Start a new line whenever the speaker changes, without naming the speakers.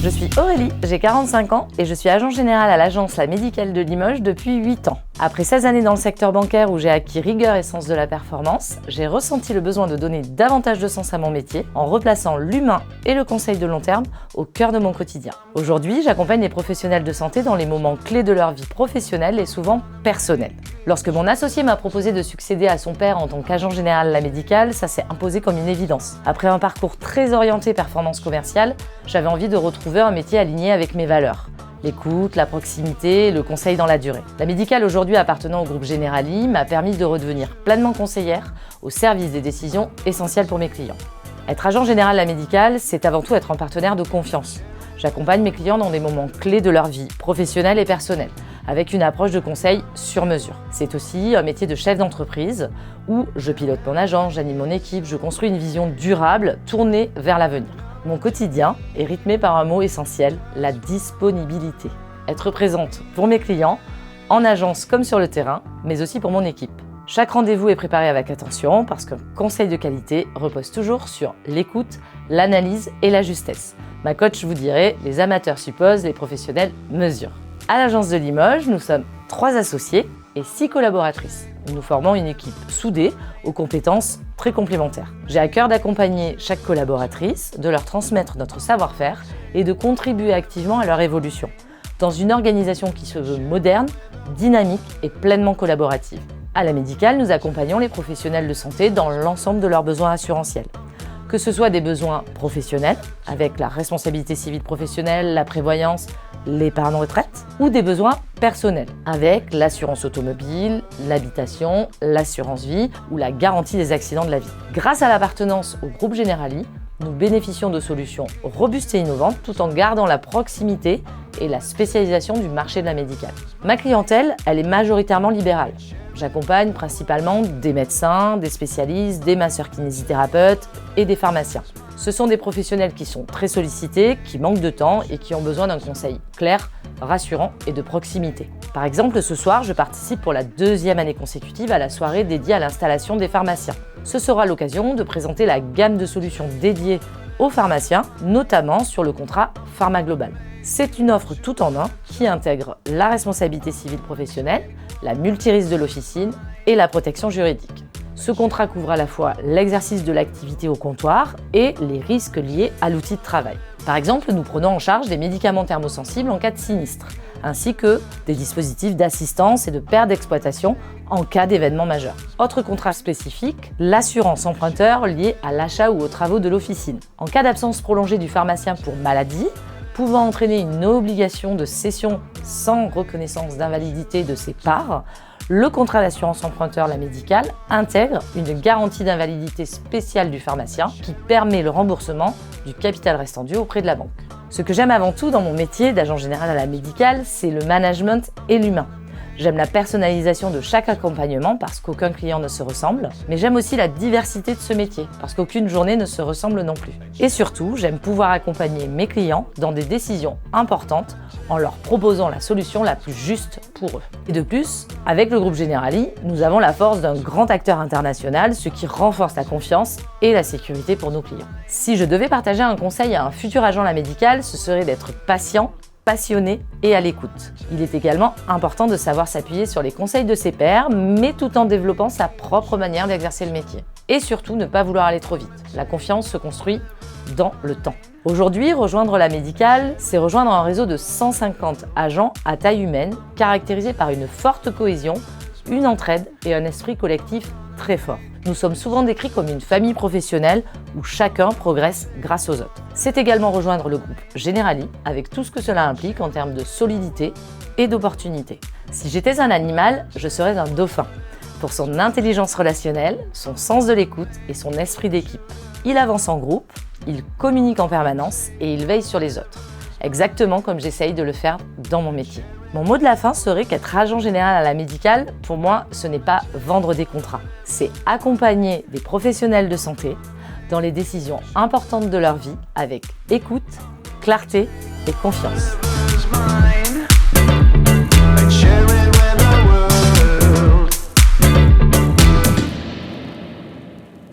Je suis Aurélie, j'ai 45 ans et je suis agent général à l'agence La Médicale de Limoges depuis 8 ans. Après 16 années dans le secteur bancaire où j'ai acquis rigueur et sens de la performance, j'ai ressenti le besoin de donner davantage de sens à mon métier en replaçant l'humain et le conseil de long terme au cœur de mon quotidien. Aujourd'hui, j'accompagne les professionnels de santé dans les moments clés de leur vie professionnelle et souvent personnelle. Lorsque mon associé m'a proposé de succéder à son père en tant qu'agent général La Médicale, ça s'est imposé comme une évidence. Après un parcours très orienté performance commerciale, j'avais envie de retrouver un métier aligné avec mes valeurs. L'écoute, la proximité, le conseil dans la durée. La Médicale, aujourd'hui appartenant au groupe Generali, m'a permis de redevenir pleinement conseillère au service des décisions essentielles pour mes clients. Être agent général La Médicale, c'est avant tout être un partenaire de confiance. J'accompagne mes clients dans des moments clés de leur vie, professionnelle et personnelle, avec une approche de conseil sur mesure. C'est aussi un métier de chef d'entreprise où je pilote mon agence, j'anime mon équipe, je construis une vision durable tournée vers l'avenir. Mon quotidien est rythmé par un mot essentiel, la disponibilité. Être présente pour mes clients, en agence comme sur le terrain, mais aussi pour mon équipe. Chaque rendez-vous est préparé avec attention parce qu'un conseil de qualité repose toujours sur l'écoute, l'analyse et la justesse. Ma coach vous dirait, les amateurs supposent, les professionnels mesurent. À l'agence de Limoges, nous sommes 3 associés et 6 collaboratrices. Nous formons une équipe soudée aux compétences très complémentaires. J'ai à cœur d'accompagner chaque collaboratrice, de leur transmettre notre savoir-faire et de contribuer activement à leur évolution, dans une organisation qui se veut moderne, dynamique et pleinement collaborative. À La Médicale, nous accompagnons les professionnels de santé dans l'ensemble de leurs besoins assurantiels. Que ce soit des besoins professionnels, avec la responsabilité civile professionnelle, la prévoyance, l'épargne retraite, ou des besoins personnels, avec l'assurance automobile, l'habitation, l'assurance vie ou la garantie des accidents de la vie. Grâce à l'appartenance au groupe Generali, nous bénéficions de solutions robustes et innovantes tout en gardant la proximité et la spécialisation du marché de la médicale. Ma clientèle, elle est majoritairement libérale. J'accompagne principalement des médecins, des spécialistes, des masseurs kinésithérapeutes et des pharmaciens. Ce sont des professionnels qui sont très sollicités, qui manquent de temps et qui ont besoin d'un conseil clair, rassurant et de proximité. Par exemple, ce soir, je participe pour la 2e année consécutive à la soirée dédiée à l'installation des pharmaciens. Ce sera l'occasion de présenter la gamme de solutions dédiées aux pharmaciens, notamment sur le contrat Pharma Global. C'est une offre tout en un qui intègre la responsabilité civile professionnelle, la multirisque de l'officine et la protection juridique. Ce contrat couvre à la fois l'exercice de l'activité au comptoir et les risques liés à l'outil de travail. Par exemple, nous prenons en charge des médicaments thermosensibles en cas de sinistre, ainsi que des dispositifs d'assistance et de perte d'exploitation en cas d'événement majeur. Autre contrat spécifique, l'assurance emprunteur liée à l'achat ou aux travaux de l'officine. En cas d'absence prolongée du pharmacien pour maladie, pouvant entraîner une obligation de cession sans reconnaissance d'invalidité de ses parts, le contrat d'assurance emprunteur La Médicale intègre une garantie d'invalidité spéciale du pharmacien qui permet le remboursement du capital restant dû auprès de la banque. Ce que j'aime avant tout dans mon métier d'agent général à La Médicale, c'est le management et l'humain. J'aime la personnalisation de chaque accompagnement parce qu'aucun client ne se ressemble, mais j'aime aussi la diversité de ce métier parce qu'aucune journée ne se ressemble non plus. Et surtout, j'aime pouvoir accompagner mes clients dans des décisions importantes en leur proposant la solution la plus juste pour eux. Et de plus, avec le groupe Generali, nous avons la force d'un grand acteur international, ce qui renforce la confiance et la sécurité pour nos clients. Si je devais partager un conseil à un futur agent La Médicale, ce serait d'être patient, passionné et à l'écoute. Il est également important de savoir s'appuyer sur les conseils de ses pairs, mais tout en développant sa propre manière d'exercer le métier. Et surtout, ne pas vouloir aller trop vite. La confiance se construit dans le temps. Aujourd'hui, rejoindre La Médicale, c'est rejoindre un réseau de 150 agents à taille humaine, caractérisé par une forte cohésion, une entraide et un esprit collectif très fort. Nous sommes souvent décrits comme une famille professionnelle où chacun progresse grâce aux autres. C'est également rejoindre le groupe Generali avec tout ce que cela implique en termes de solidité et d'opportunité. Si j'étais un animal, je serais un dauphin, pour son intelligence relationnelle, son sens de l'écoute et son esprit d'équipe. Il avance en groupe, il communique en permanence et il veille sur les autres, exactement comme j'essaye de le faire dans mon métier. Mon mot de la fin serait qu'être agent général à La Médicale, pour moi, ce n'est pas vendre des contrats. C'est accompagner des professionnels de santé dans les décisions importantes de leur vie avec écoute, clarté et confiance.